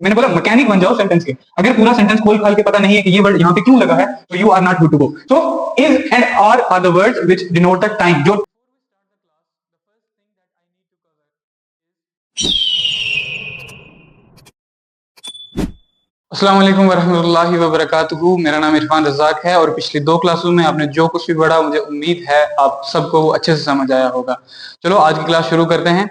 मैंने बोला मैकेनिक बन जाओ सेंटेंस के। अगर पूरा सेंटेंस खोल खाल के पता नहीं है कि ये वर्ड यहाँ पे क्यों लगा है, तो you are not good to go. So is and are the words which denote the time. जो अस्सलाम वालेकुम वरहमतुल्लाहि वबरकातुहू। मेरा नाम इरफान रज़ाक है और पिछली 2 क्लासों में आपने जो कुछ भी पढ़ा, मुझे उम्मीद है आप सबको वो अच्छे से समझ आया होगा। चलो आज की क्लास शुरू करते हैं।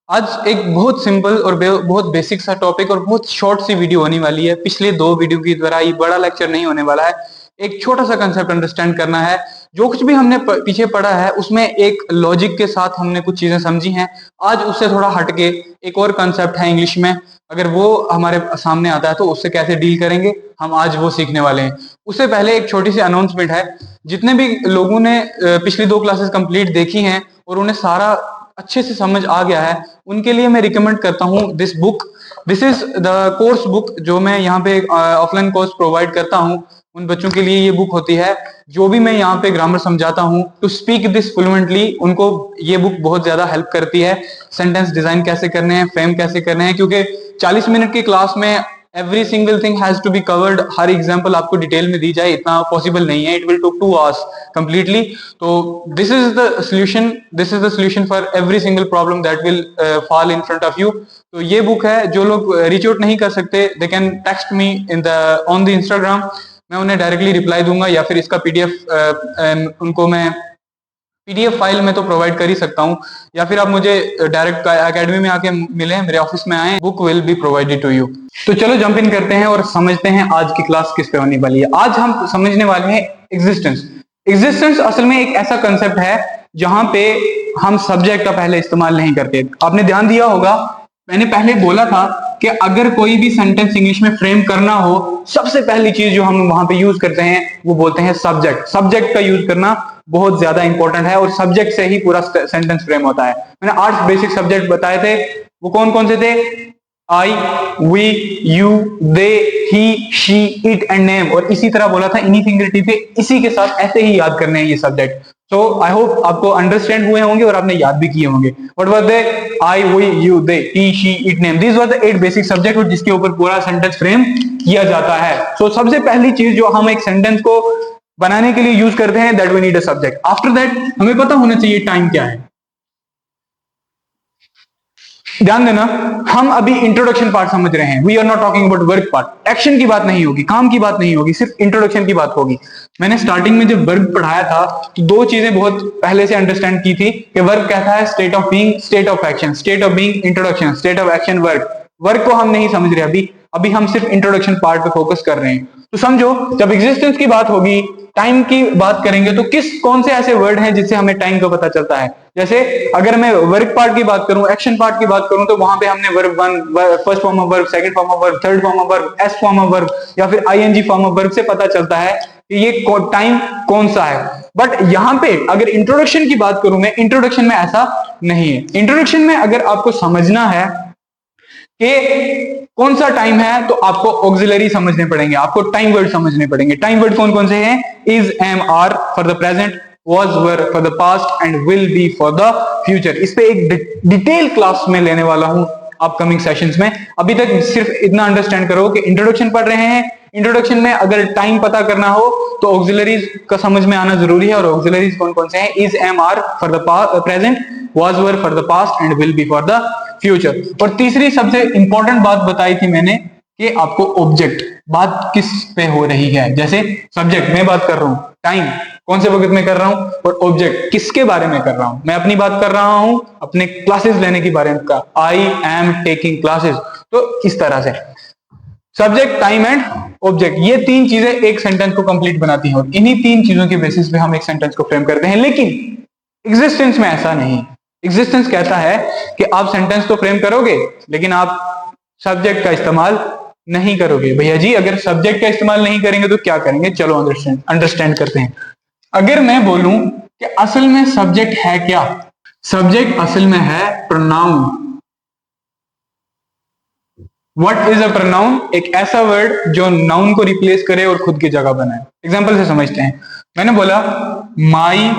आज एक बहुत सिंपल और बहुत बेसिक सा टॉपिक और बहुत शॉर्ट सी वीडियो होने वाली है। पिछले 2 वीडियो की तरह ये बड़ा लेक्चर नहीं होने वाला है। एक छोटा सा कंसेप्ट अंडरस्टैंड करना है। जो कुछ भी हमने पीछे पढ़ा है उसमें एक लॉजिक के साथ हमने कुछ चीजें समझी हैं। आज उससे थोड़ा हटके एक और कंसेप्ट है इंग्लिश में, अगर वो हमारे सामने आता है तो उससे कैसे डील करेंगे, हम आज वो सीखने वाले हैं। उससे पहले एक छोटी सी अनाउंसमेंट है। जितने भी लोगों ने पिछली 2 क्लासेस कंप्लीट देखी हैं और उन्हें सारा अच्छे से समझ आ गया है, उनके लिए मैं रिकमेंड करता हूँ this book. This is the course book जो मैं यहाँ पे ऑफलाइन कोर्स प्रोवाइड करता हूँ। उन बच्चों के लिए ये बुक होती है। जो भी मैं यहाँ पे ग्रामर समझाता हूँ टू स्पीक दिस फ्लुएंटली, उनको ये बुक बहुत ज्यादा हेल्प करती है। सेंटेंस डिजाइन कैसे करने हैं, फ्रेम कैसे करने हैं, क्योंकि 40 मिनट की क्लास में every single thing has to be covered. हर एग्जांपल आपको डिटेल में दी जाए इतना पॉसिबल नहीं है। It will take 2 hours completely. तो this is the solution for every single problem that will fall in front of you. तो ये बुक है। जो लोग रीच आउट नहीं कर सकते, they can text me in the on the Instagram. मैं उन्हें डायरेक्टली रिप्लाई दूंगा या फिर इसका पीडीएफ उनको मैं पीडीएफ फाइल में तो प्रोवाइड कर ही सकता हूँ, या फिर आप मुझे डायरेक्ट एकेडमी में आके मिले, मेरे ऑफिस में आए, book will be provided to you. तो चलो जंप इन करते हैं और समझते हैं आज की क्लास किस पे होने वाली है। आज हम समझने वाले हैं एग्जिस्टेंस। एग्जिस्टेंस असल में एक ऐसा कंसेप्ट है जहां पे हम सब्जेक्ट का पहले इस्तेमाल नहीं करते। आपने ध्यान दिया होगा, मैंने पहले बोला था कि अगर कोई भी सेंटेंस इंग्लिश में फ्रेम करना हो, सबसे पहली चीज जो हम वहां पे यूज करते हैं वो बोलते हैं सब्जेक्ट। सब्जेक्ट का यूज करना बहुत ज्यादा इंपॉर्टेंट है और सब्जेक्ट से ही पूरा सेंटेंस फ्रेम होता है। मैंने 8 बेसिक सब्जेक्ट बताए थे। वो कौन कौन से थे? I, we, you, they, he, she, it and name. और इसी तरह बोला था इन्हीं फिंगरटिप पे इसी के साथ ऐसे ही याद करने हैं ये सब्जेक्ट। सो आई होप आपको अंडरस्टैंड हुए होंगे और आपने याद भी किए होंगे। What were they? I, we, you, they, he, she, it, name. These were the 8 basic subject और जिसके ऊपर पूरा सेंटेंस फ्रेम किया जाता है। सो सबसे पहली चीज जो हम एक सेंटेंस को बनाने के लिए यूज करते हैं, that we need a subject. After that हमें पता होना चाहिए टाइम क्या है। ध्यान देना, हम अभी इंट्रोडक्शन पार्ट समझ रहे हैं। We are not talking about work part. Action की बात नहीं होगी, काम की बात नहीं होगी, सिर्फ इंट्रोडक्शन की बात होगी। मैंने स्टार्टिंग में जब वर्क पढ़ाया था तो 2 चीजें बहुत पहले से अंडरस्टैंड की थी कि वर्क कहता है state of being, state of action. State of being introduction, state of action work. Work को हम नहीं समझ रहे अभी। अभी हम सिर्फ इंट्रोडक्शन पार्ट पे फोकस कर रहे हैं। तो समझो, जब एग्जिस्टेंस की बात होगी, टाइम की बात करेंगे, तो कौन से ऐसे वर्ड हैं जिससे हमें टाइम का पता चलता है। जैसे अगर मैं वर्क पार्ट की बात करूं, एक्शन पार्ट की बात करूं, तो वहां पे हमने verb 1, first form of verb, second form of verb, third form of verb, S form of verb या फिर आईएनजी फॉर्म ऑफ वर्ब से पता चलता है कि ये टाइम कौन सा है। बट यहां पे अगर इंट्रोडक्शन की बात करूं मैं, इंट्रोडक्शन में ऐसा नहीं है। इंट्रोडक्शन में अगर आपको समझना है कि कौन सा टाइम है, तो आपको ऑक्सिलरी समझने पड़ेंगे, आपको टाइम वर्ड समझने पड़ेंगे। टाइम वर्ड कौन कौन से हैं? Is, am, are for the present, was, were for the past and will be for the future. इस पे एक डिटेल क्लास में लेने वाला हूं अपकमिंग सेशंस में। अभी तक सिर्फ इतना अंडरस्टैंड करो कि इंट्रोडक्शन पढ़ रहे हैं। इंट्रोडक्शन में अगर टाइम पता करना हो तो ऑक्सिलरीज का समझ में आना जरूरी है। और ऑक्सिलरीज कौन कौन से हैं? Is, am, are for the present, was, were for the past and will be for the future. और तीसरी सबसे इंपॉर्टेंट बात बताई थी मैंने कि आपको ऑब्जेक्ट, बात किस पे हो रही है। जैसे सब्जेक्ट मैं बात कर रहा हूं, टाइम कौन से वक्त में कर रहा हूं, और ऑब्जेक्ट किसके बारे में कर रहा हूं। मैं अपनी बात कर रहा हूं अपने क्लासेस लेने के बारे में का, आई एम टेकिंग क्लासेस। तो इस तरह से सब्जेक्ट, टाइम एंड ऑब्जेक्ट, ये 3 चीजें एक सेंटेंस को कंप्लीट बनाती हैं और इन्हीं 3 चीजों के बेसिस पे हम एक सेंटेंस को फ्रेम करते हैं। लेकिन एग्जिस्टेंस में ऐसा नहीं। एग्जिस्टेंस कहता है कि आप सेंटेंस तो फ्रेम करोगे लेकिन आप सब्जेक्ट का इस्तेमाल नहीं करोगे। भैया जी अगर सब्जेक्ट का इस्तेमाल नहीं करेंगे तो क्या करेंगे? चलो अंडरस्टैंड करते हैं। अगर मैं बोलूं कि असल में सब्जेक्ट है क्या, सब्जेक्ट असल में है pronoun. What is a pronoun? एक ऐसा वर्ड जो नाउन को रिप्लेस करे और खुद की जगह बनाए। एग्जांपल से समझते हैं। मैंने बोला my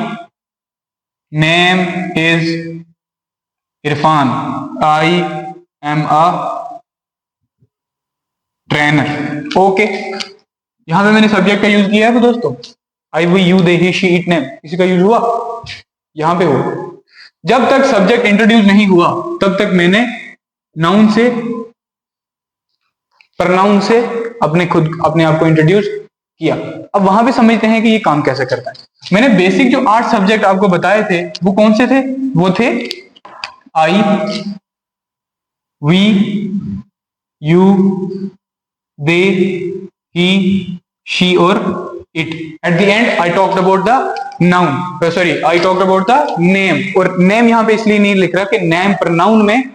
name is Irfan, I am a trainer. Okay, यहां पे मैंने सब्जेक्ट का यूज किया है तो दोस्तों I, we, you, they, he, she, it, name, किसी का यूज हुआ यहां पे हो। जब तक सब्जेक्ट इंट्रोड्यूस नहीं हुआ तब तक मैंने नाउन से, प्रनाउन से अपने आप को इंट्रोड्यूस किया। अब वहां पे समझते हैं कि ये काम कैसे करता है। मैंने बेसिक जो 8 सब्जेक्ट आपको बताए थे वो कौन से थे? वो थे I, we, you, they, he, she और it. At the end I talked about the noun, sorry I talked about the name. और नेम यहां पे इसलिए नहीं लिख रहा कि नेम प्रनाउन में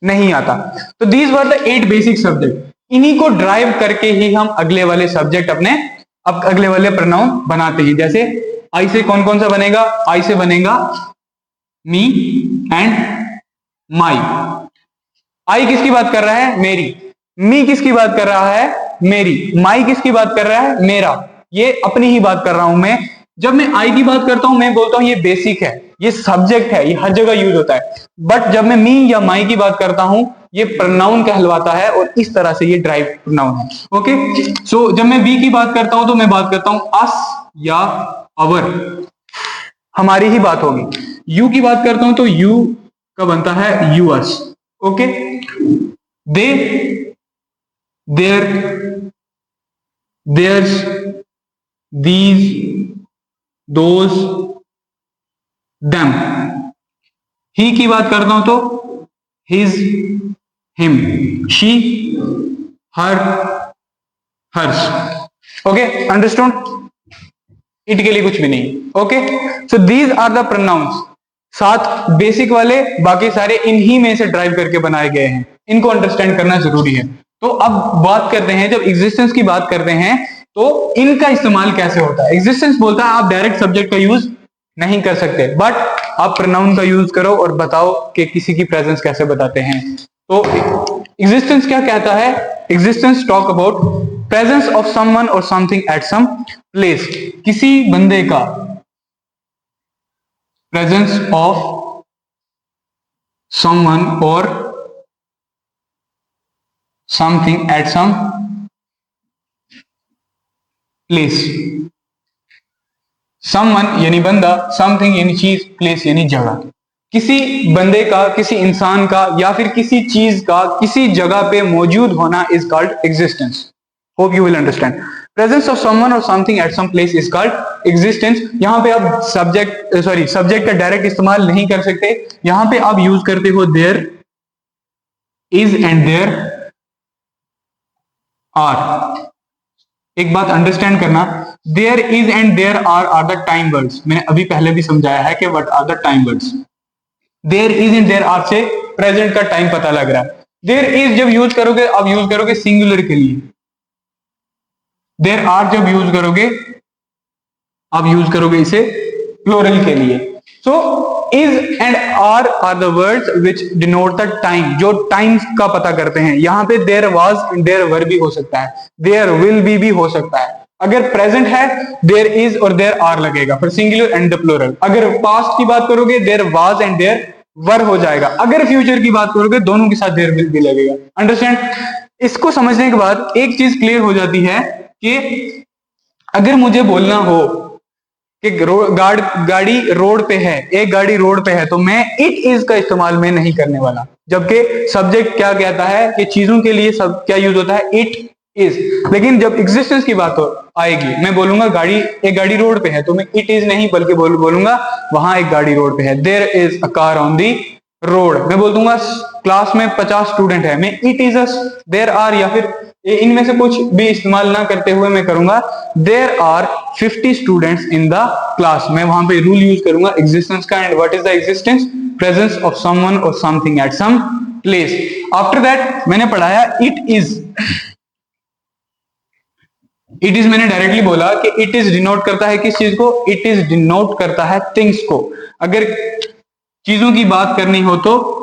नहीं आता। तो these were the 8 basic subject. इन्हीं को ड्राइव करके ही हम अगले वाले सब्जेक्ट अब अगले वाले प्रनाउन बनाते हैं। जैसे आई से कौन कौन सा बनेगा? आई से बनेगा मी एंड माई। आई किसकी बात कर रहा है? मेरी। मी किसकी बात कर रहा है? मेरी। माई किसकी बात कर रहा है? मेरा। ये अपनी ही बात कर रहा हूं मैं। जब मैं आई की बात करता हूं मैं बोलता हूं ये बेसिक है, ये सब्जेक्ट है, ये हर जगह यूज होता है। बट जब मैं मी या माई की बात करता हूं ये प्रोनाउन कहलवाता है और इस तरह से ये ड्राइव प्रोनाउन है। ओके, सो जब मैं वी की बात करता हूं तो मैं बात करता हूं अस या अवर, हमारी ही बात होगी। यू की बात करता हूं तो यू का बनता है you us. Okay, they, there, there's, these, those, them. He की बात करता हूं तो his, him, she, her, hers. Okay, understood? It के लिए कुछ भी नहीं। Okay, so these are the pronouns. 7 basic वाले, बाकी सारे इन्हीं में से ड्राइव करके बनाए गए हैं। इनको अंडरस्टैंड करना जरूरी है। तो अब बात करते हैं, जब एग्जिस्टेंस की बात करते हैं तो इनका इस्तेमाल कैसे होता है। एग्जिस्टेंस बोलता है आप डायरेक्ट सब्जेक्ट का यूज नहीं कर सकते, बट आप प्रोनाउन का यूज करो और बताओ कि किसी की प्रेजेंस कैसे बताते हैं। तो एग्जिस्टेंस क्या कहता है? Existence talk about presence of someone और समथिंग एट सम प्लेस। किसी बंदे का प्रेजेंस ऑफ समवन और something at some place. Someone यानी बंदा, समथिंग यानी चीज, प्लेस यानी जगह। किसी बंदे का, किसी इंसान का या फिर किसी चीज का किसी जगह पे मौजूद होना is called existence. Hope you will understand. Presence of someone और something at some place is called existence. यहां पे आप सब्जेक्ट का डायरेक्ट इस्तेमाल नहीं कर सकते। यहां पे आप यूज करते हो there is and there are. एक बात अंडरस्टैंड करना, there is and there are the time words. मैंने अभी पहले भी समझाया है कि what are the time words. There is and there are से प्रेजेंट का टाइम पता लग रहा है। देयर इज जब यूज करोगे, अब यूज करोगे सिंगुलर के लिए। देयर आर जब यूज करोगे, अब यूज करोगे इसे प्लूरल के लिए। So is and are the words which denote the time, जो टाइम का पता करते हैं। यहां पे there was and there were भी हो सकता है, देयर विल भी हो सकता है। अगर प्रेजेंट है देयर इज और देयर आर लगेगा फिर सिंगुलर एंड द प्लूरल। अगर पास्ट की बात करोगे there was and there were हो जाएगा। अगर फ्यूचर की बात करोगे दोनों के साथ देयर विल भी लगेगा। अंडरस्टैंड? इसको समझने के बाद एक चीज क्लियर हो जाती है कि अगर मुझे बोलना हो कि गाड़ी रोड पे है, एक गाड़ी रोड पे है, तो मैं इट इज का इस्तेमाल मैं नहीं करने वाला। जबकि सब्जेक्ट क्या कहता है कि चीजों के लिए सब क्या यूज होता है? It is. लेकिन जब एग्जिस्टेंस की बात आएगी, मैं बोलूंगा एक गाड़ी रोड पे है, तो मैं इट इज नहीं बल्कि बोलूंगा वहां एक गाड़ी रोड पे है। There is a car on the road. मैं बोल दूंगा क्लास में 50 स्टूडेंट है, मैं इट इज देयर आर, या फिर इनमें से कुछ भी इस्तेमाल ना करते हुए मैं करूंगा there are 50 students in the class. मैं वहां पे रूल यूज करूंगा एग्जिस्टेंस का। And what is the existence? Presence of someone और something at some place. After that मैंने पढ़ाया इट इज। इट इज मैंने डायरेक्टली बोला कि इट इज डिनोट करता है किस चीज को? इट इज डिनोट करता है थिंग्स को। अगर चीजों की बात करनी हो तो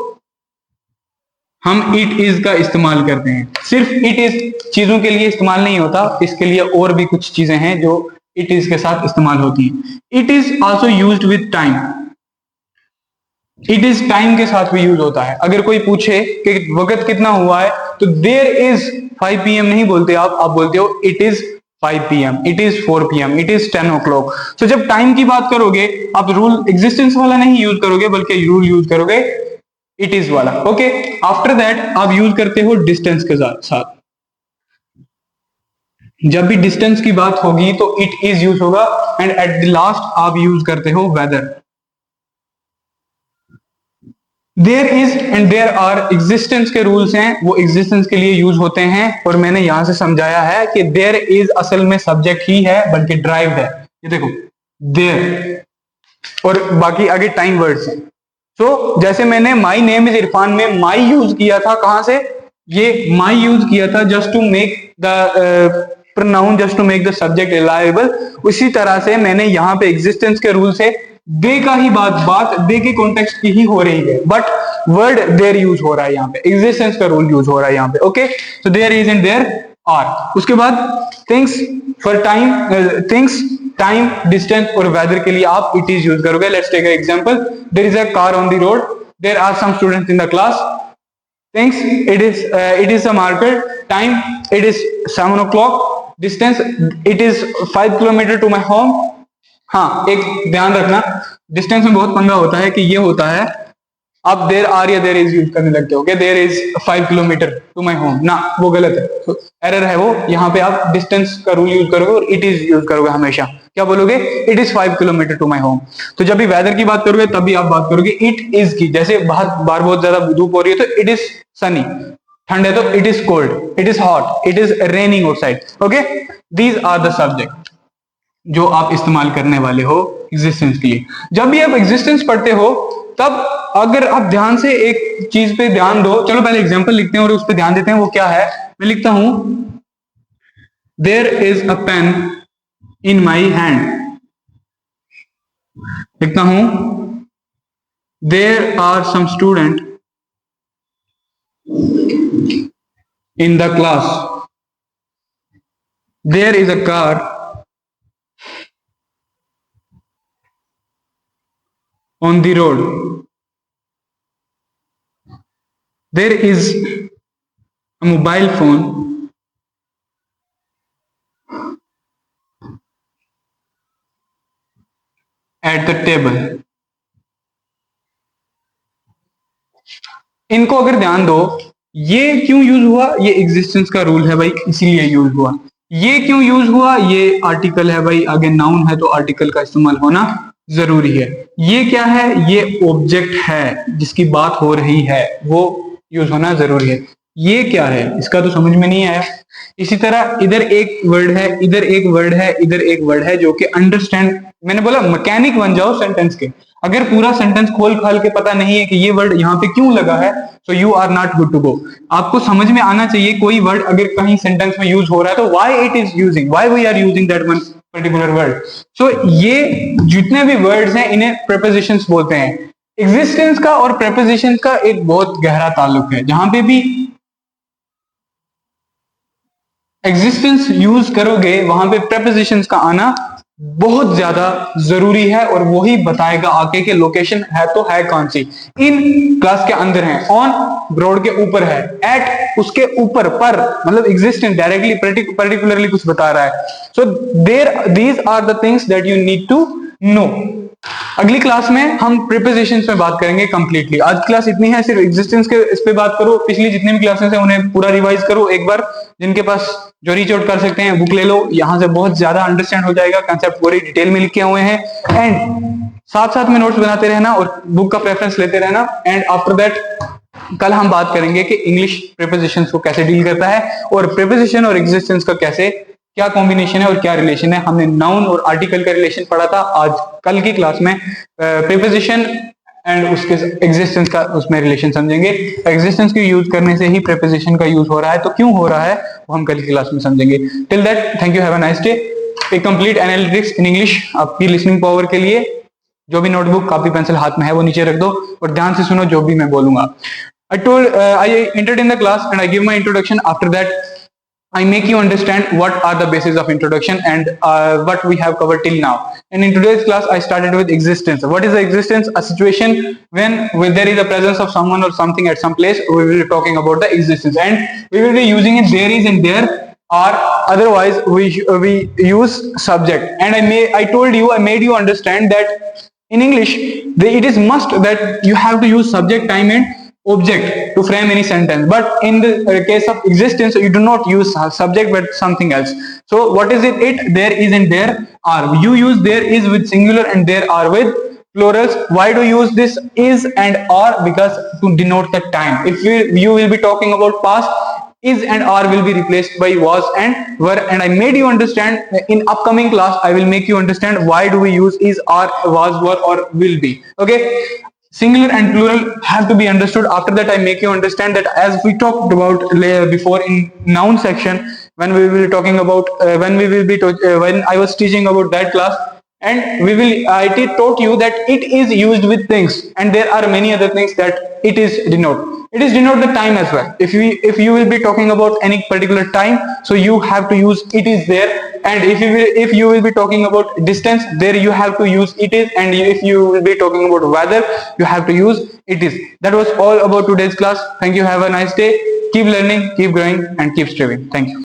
हम इट इज का इस्तेमाल करते हैं। सिर्फ इट इज चीजों के लिए इस्तेमाल नहीं होता, इसके लिए और भी कुछ चीजें हैं जो इट इज के साथ इस्तेमाल होती हैं। It is also used with time. It is time के साथ भी यूज होता है। अगर कोई पूछे कि वक्त कितना हुआ है तो देयर इज 5 PM नहीं बोलते आप बोलते हो it is 5 PM, it is 4 PM, it is 10 o'clock। तो जब टाइम की बात करोगे आप रूल एग्जिस्टेंस वाला नहीं यूज करोगे बल्कि रूल यूज करोगे इट इज वाला। ओके, आफ्टर दैट आप यूज करते हो डिस्टेंस के साथ। जब भी डिस्टेंस की बात होगी तो इट इज यूज होगा एंड एट द लास्ट आप यूज करते हो weather. There is and there are existence के रूल्स हैं, वो एग्जिस्टेंस के लिए यूज होते हैं और मैंने यहां से समझाया है कि देयर इज असल में सब्जेक्ट ही है बल्कि ड्राइव है। ये देखो देयर और बाकी आगे टाइम वर्ड्स हैं। सो जैसे मैंने माई नेम इज इरफान में माई यूज किया था, कहां से ये माई यूज किया था just to make the pronoun, just to make the subject reliable. उसी तरह से मैंने यहाँ पे एग्जिस्टेंस के रूल से दे का ही बात दे के कॉन्टेक्स्ट की ही हो रही है बट वर्ड देयर यूज हो रहा है यहाँ पे, एग्जिस्टेंस का रूल यूज हो रहा है यहाँ पे। Okay, so there is and there are. उसके बाद things for time, things time distance और वेदर के लिए आप इट इज यूज करोगे। Let's take an example, there is a car on the road, there are some students in the class, things it is a marker, time it is 7 o'clock, distance it is 5 kilometre to my home। हाँ, एक ध्यान रखना distance में बहुत पंगा होता है कि ये होता है आप देर आर या देर इज यूज करने लगते हो कि there is 5 kilometre to my home, ना वो गलत है, तो एरर है वो। यहाँ पे आप डिस्टेंस का रूल यूज करोगे और इट इज यूज करोगे हमेशा। क्या बोलोगे? It is 5 kilometre to my home. तो जब भी वेदर की बात करोगे तब भी आप बात करोगे इट इज की। जैसे बाहर बहुत ज्यादा धूप हो रही है तो इट इज सनी, ठंड है तो it is cold, it is hot, it is raining outside. Okay, these are the subject जो आप इस्तेमाल करने वाले हो एग्जिस्टेंस के लिए। जब भी आप एग्जिस्टेंस पढ़ते हो तब अगर आप ध्यान से एक चीज पे ध्यान दो, चलो पहले एग्जांपल लिखते हैं और उस पर ध्यान देते हैं वो क्या है। मैं लिखता हूं there is a pen in my hand, लिखता हूं there are some student in the class, there is a car on the road, there is a mobile phone at the table। इनको अगर ध्यान दो, ये क्यों यूज हुआ? ये एग्जिस्टेंस का रूल है भाई, इसीलिए यूज हुआ। ये क्यों यूज हुआ? ये आर्टिकल है भाई, आगे नाउन है तो आर्टिकल का इस्तेमाल होना जरूरी है। ये क्या है? ये ऑब्जेक्ट है जिसकी बात हो रही है, वो यूज होना जरूरी है। ये क्या है? इसका तो समझ में नहीं आया। इसी तरह इधर एक वर्ड है, इधर एक वर्ड है, इधर एक वर्ड है जो कि अंडरस्टैंड, मैंने बोला मैकेनिक बन जाओ सेंटेंस के। अगर पूरा सेंटेंस खोल खाल के पता नहीं है कि ये वर्ड यहाँ पे क्यों लगा है, so you are not good to go। आपको समझ में आना चाहिए कोई वर्ड अगर कहीं सेंटेंस में यूज हो रहा है तो why it is using, why we are using that one particular word। so ये जितने भी वर्ड्स हैं इन्हें prepositions बोलते हैं। एग्जिस्टेंस का और prepositions का एक बहुत गहरा ताल्लुक है। जहां पे भी एग्जिस्टेंस यूज करोगे वहां पे prepositions का आना बहुत ज्यादा जरूरी है और वही बताएगा आके कि लोकेशन है तो है कौन सी। इन क्लास के अंदर है, ऑन रोड के ऊपर है, एट उसके ऊपर, पर मतलब एग्जिस्टेंस डायरेक्टली पर्टिकुलरली कुछ बता रहा है। So there these are the things that you need to know. अगली क्लास में हम प्रीपोजिशंस में बात करेंगे कंप्लीटली। आज क्लास इतनी है, सिर्फ एग्जिस्टेंस के इस पे बात करो। पिछली जितनी भी क्लासेस हैं उन्हें पूरा रिवाइज करो एक बार। जिनके पास जो रीच आउट कर सकते हैं बुक ले लो, यहाँ से बहुत ज्यादा अंडरस्टैंड हो जाएगा, कंसेप्ट पूरी डिटेल में लिखे हुए हैं। एंड साथ साथ में नोट्स बनाते रहना और बुक का प्रेफरेंस लेते रहना। एंड आफ्टर दैट कल हम बात करेंगे कि इंग्लिश प्रीपोजिशंस को कैसे डील करता है और प्रीपोजिशन और एग्जिस्टेंस का कैसे क्या कॉम्बिनेशन है और क्या रिलेशन है। हमने नाउन और आर्टिकल का रिलेशन पढ़ा था। आज कल की क्लास में प्रीपोजिशन एंड उसके एग्जिस्टेंस का उसमें रिलेशन समझेंगे। एग्जिस्टेंस के यूज करने से ही प्रीपोजिशन का यूज हो रहा है, तो क्यों हो रहा है वो हम कल की क्लास में समझेंगे। Till that thank you, have a nice day. एक कंप्लीट एनालिटिक्स इन इंग्लिश आपकी लिसनिंग पावर के लिए जो भी नोटबुक कॉपी पेंसिल हाथ में है वो नीचे रख दो और ध्यान से सुनो जो भी मैं बोलूंगा। I entered in the class and I give my introduction. After that I make you understand what are the bases of introduction and what we have covered till now. And in today's class, I started with existence. What is the existence? A situation when there is a presence of someone or something at some place. We will be talking about the existence, and we will be using it there is and there are. Otherwise, we use subject. And I made you understand that in English, it is must that you have to use subject, time, and object to frame any sentence. But in the case of existence, you do not use subject but something else. So what is it? There is and there are. You use there is with singular and there are with plurals. Why do you use this is and are? Because to denote the time. If you will be talking about past, is and are will be replaced by was and were. And I made you understand in upcoming class. I will make you understand why do we use is, are, was, were, or will be. Okay. Singular and plural have to be understood. After that, I make you understand that as we talked about before in noun section, when we will be talking about when I was teaching about that class, and I taught you that it is used with things, and there are many other things that it is denote. It is denote the time as well. If you will be talking about any particular time, so you have to use it is there. And if you will be talking about distance, there you have to use it is. And if you will be talking about weather, you have to use it is. That was all about today's class. Thank you. Have a nice day. Keep learning, keep growing, and keep striving. Thank you.